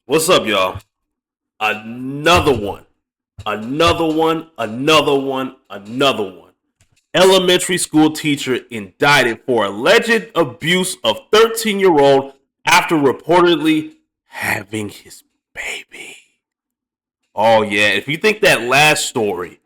What's up, y'all? Another one. Another one. Elementary school teacher indicted for alleged abuse of 13-year-old after reportedly having his baby. Oh, yeah. If you think that last story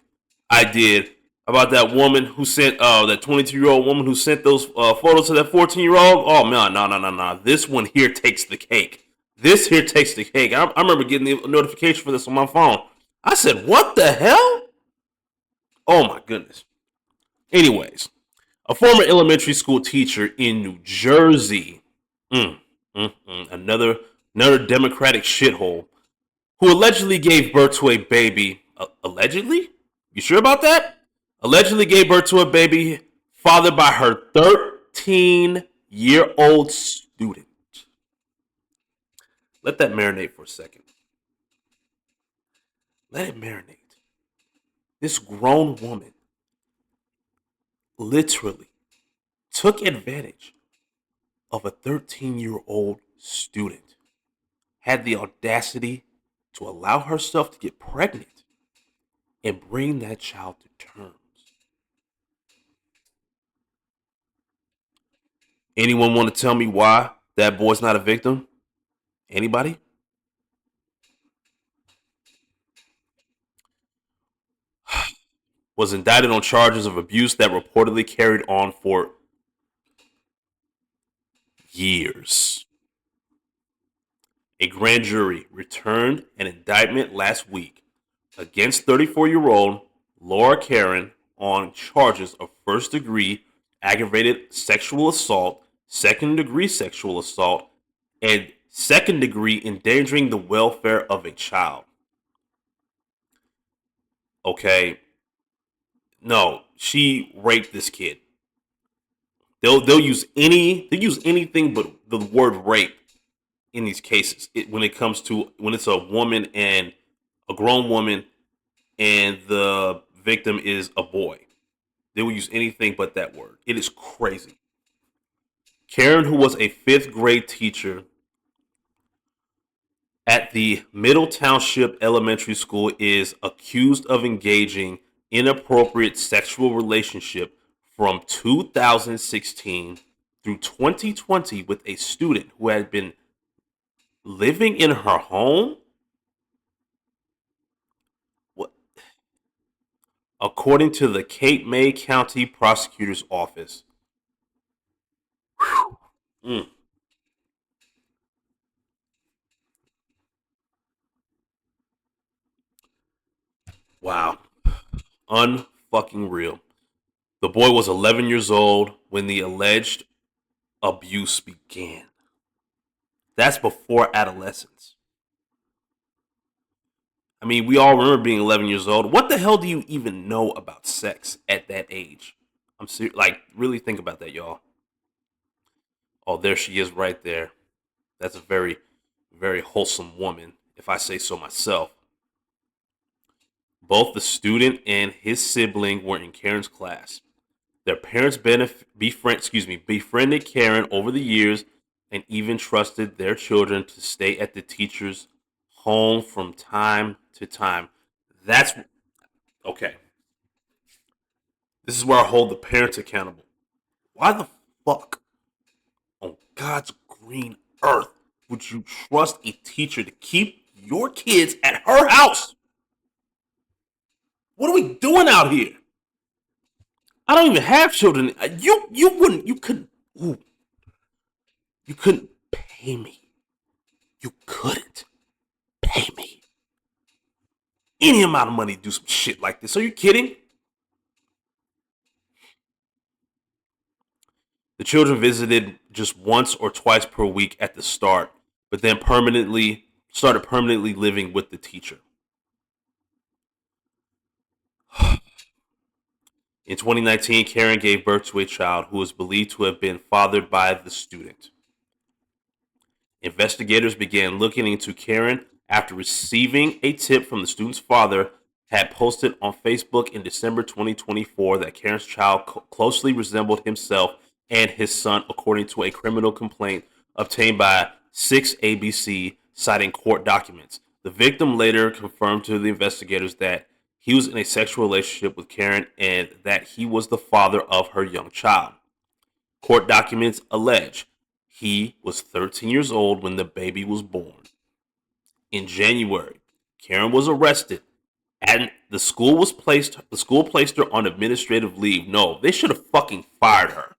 I did about that woman who sent, that 22-year-old woman who sent those photos to that 14-year-old, oh, man, no. This one here takes the cake. I remember getting the notification for this on my phone. I said, what the hell? Oh, my goodness. Anyways, a former elementary school teacher in New Jersey, mm, another Democratic shithole, who allegedly gave birth to a baby. Allegedly? You sure about that? Allegedly gave birth to a baby fathered by her 13-year-old student. Let that marinate for a second. Let it marinate. This grown woman literally took advantage of a 13-year-old student, had the audacity to allow herself to get pregnant and bring that child to terms. Anyone want to tell me why that boy's not a victim? Anybody? Was indicted on charges of abuse that reportedly carried on for years. A grand jury returned an indictment last week against 34-year-old Laura Caron on charges of first-degree aggravated sexual assault, second-degree sexual assault, and second-degree endangering the welfare of a child. Okay, no, she raped this kid. They'll use anything but the word rape in these cases. When it comes to when it's a woman and a grown woman and the victim is a boy, they will use anything but that word. It is crazy. Karen, who was a fifth grade teacher at the Middle Township Elementary School, is accused of engaging inappropriate sexual relationship from 2016 through 2020 with a student who had been living in her home. What? According to the Cape May County Prosecutor's Office. Mm. Wow. Unfucking real. The boy was 11 years old when the alleged abuse began. That's before adolescence. I mean, we all remember being 11 years old. What the hell do you even know about sex at that age? I'm serious. Like, really think about that, y'all. Oh, there she is right there. That's a very, very wholesome woman, if I say so myself. Both the student and his sibling were in Karen's class. Their parents befriended Karen over the years and even trusted their children to stay at the teacher's home from time to time. That's okay. This is where I hold the parents accountable. Why the fuck on God's green earth would you trust a teacher to keep your kids at her house? What are we doing out here? I don't even have children. Ooh, you couldn't pay me. You couldn't pay me any amount of money to do some shit like this. Are you kidding? The children visited just once or twice per week at the start, but then permanently living with the teacher. In 2019, Karen gave birth to a child who was believed to have been fathered by the student. Investigators began looking into Karen after receiving a tip from the student's father had posted on Facebook in December 2024 that Karen's child closely resembled himself and his son, according to a criminal complaint obtained by 6ABC citing court documents. The victim later confirmed to the investigators that he was in a sexual relationship with Karen and that he was the father of her young child. Court documents allege he was 13 years old when the baby was born. In January, Karen was arrested and the school placed her on administrative leave. No, they should have fucking fired her.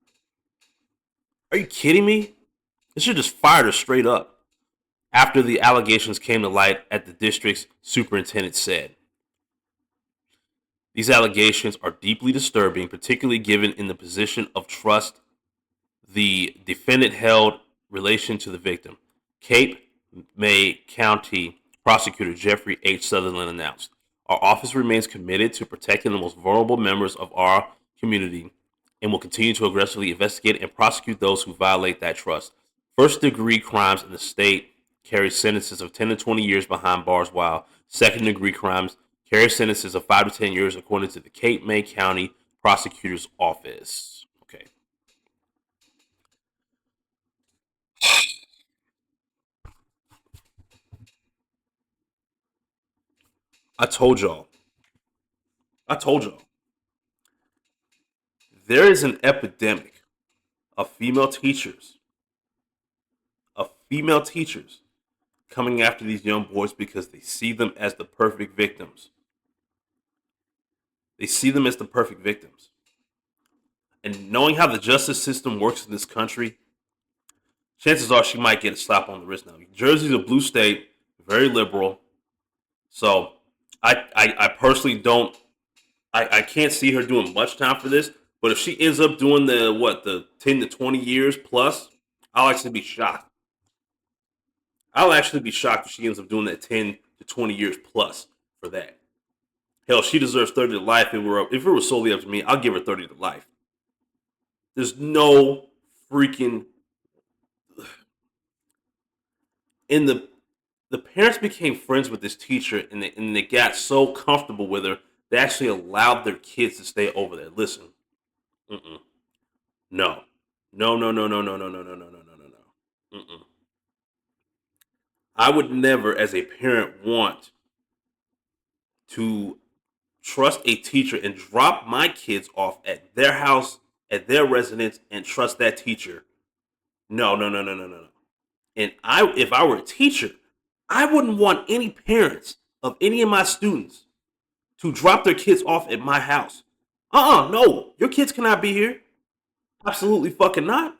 Are you kidding me? They should have just fired her straight up. After the allegations came to light, at the district's superintendent said, "These allegations are deeply disturbing, particularly given in the position of trust the defendant held relation to the victim." Cape May County Prosecutor Jeffrey H. Sutherland announced, "Our office remains committed to protecting the most vulnerable members of our community and will continue to aggressively investigate and prosecute those who violate that trust. First-degree crimes in the state carry sentences of 10 to 20 years behind bars, while second-degree crimes carry sentences of 5 to 10 years, according to the Cape May County Prosecutor's Office." Okay. I told y'all. I told y'all. There is an epidemic of female teachers coming after these young boys because they see them as the perfect victims. They see them as the perfect victims. And knowing how the justice system works in this country, chances are she might get a slap on the wrist now. Jersey's a blue state, very liberal. So I personally don't, I can't see her doing much time for this. But if she ends up doing the 10 to 20 years plus, I'll actually be shocked. I'll actually be shocked if she ends up doing that 10 to 20 years plus for that. Hell, she deserves 30 to life. If it were solely up to me, I'll give her 30 to life. There's no freaking. And the parents became friends with this teacher, and they got so comfortable with her, they actually allowed their kids to stay over there. Listen, no, no, no, no, no, no, no, no, no, no, no, no, no, no. I would never, as a parent, want to trust a teacher and drop my kids off at their house, at their residence, and trust that teacher. No, no, no, no, no, no, no. And if I were a teacher, I wouldn't want any parents of any of my students to drop their kids off at my house. No, your kids cannot be here. Absolutely fucking not.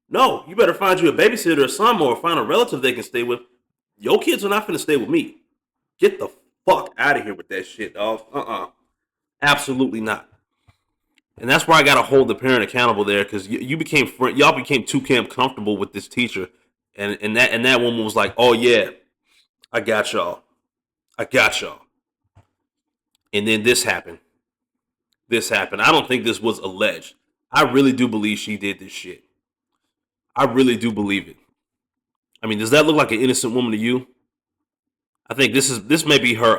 No, you better find you a babysitter or some, or find a relative they can stay with. Your kids are not finna stay with me. Get the fuck out of here with that shit, dog. Absolutely not. And that's why I gotta hold the parent accountable there, because y'all became too comfortable with this teacher, and that woman was like, "Oh yeah, I got y'all, I got y'all." And then this happened. This happened. I don't think this was alleged. I really do believe she did this shit. I really do believe it. I mean, does that look like an innocent woman to you? I think this may be her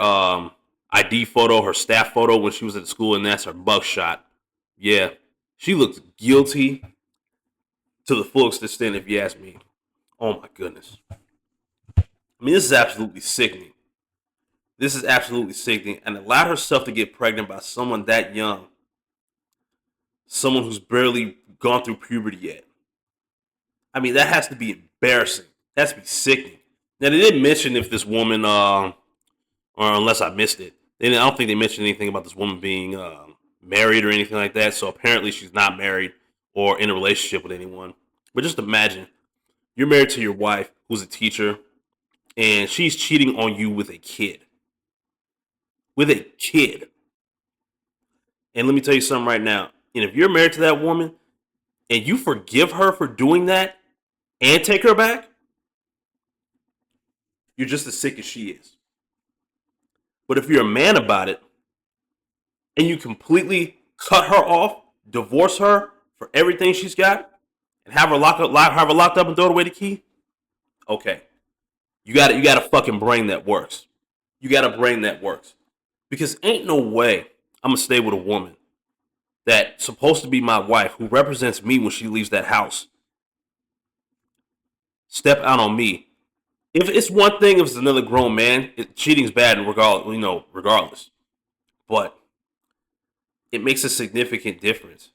ID photo, her staff photo when she was at school, and that's her mugshot. Yeah, she looks guilty to the fullest extent, if you ask me. Oh my goodness. I mean, this is absolutely sickening. This is absolutely sickening, and allowed herself to get pregnant by someone that young, someone who's barely gone through puberty yet. I mean, that has to be embarrassing. That has to be sickening. Now, they didn't mention if this woman, or unless I missed it, I don't think they mentioned anything about this woman being married or anything like that. So apparently she's not married or in a relationship with anyone. But just imagine you're married to your wife, who's a teacher, and she's cheating on you with a kid. With a kid. And let me tell you something right now. And if you're married to that woman and you forgive her for doing that and take her back, you're just as sick as she is. But if you're a man about it and you completely cut her off, divorce her for everything she's got, and have her locked up and throw away the key, okay, you got a fucking brain that works. You got a brain that works, because ain't no way I'm gonna stay with a woman that's supposed to be my wife, who represents me when she leaves that house, step out on me. If it's one thing, if it's another grown man, cheating's bad, regardless. But it makes a significant difference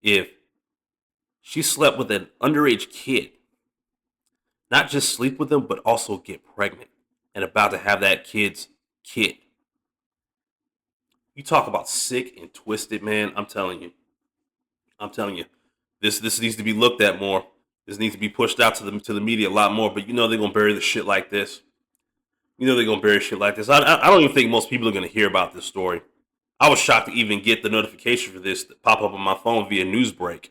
if she slept with an underage kid, not just sleep with them, but also get pregnant and about to have that kid's kid. You talk about sick and twisted, man. I'm telling you. I'm telling you. This needs to be looked at more. This needs to be pushed out to the media a lot more. But you know they're gonna bury the shit like this. You know they're gonna bury shit like this. I don't even think most people are gonna hear about this story. I was shocked to even get the notification for this to pop up on my phone via Newsbreak.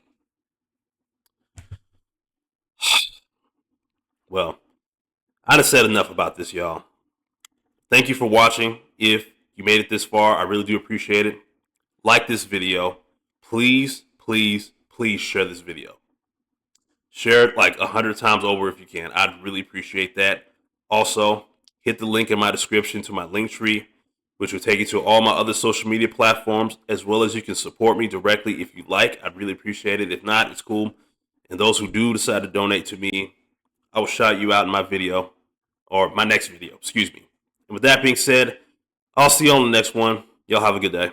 Well, I done said enough about this, y'all. Thank you for watching. If you made it this far, I really do appreciate it. Like this video. Please, please, please share this video. Share it like 100 times over if you can. I'd really appreciate that. Also, hit the link in my description to my link tree, which will take you to all my other social media platforms, as well as you can support me directly if you like. I'd really appreciate it. If not, it's cool. And those who do decide to donate to me, I will shout you out in my video, or my next video, excuse me. And with that being said, I'll see you on the next one. Y'all have a good day.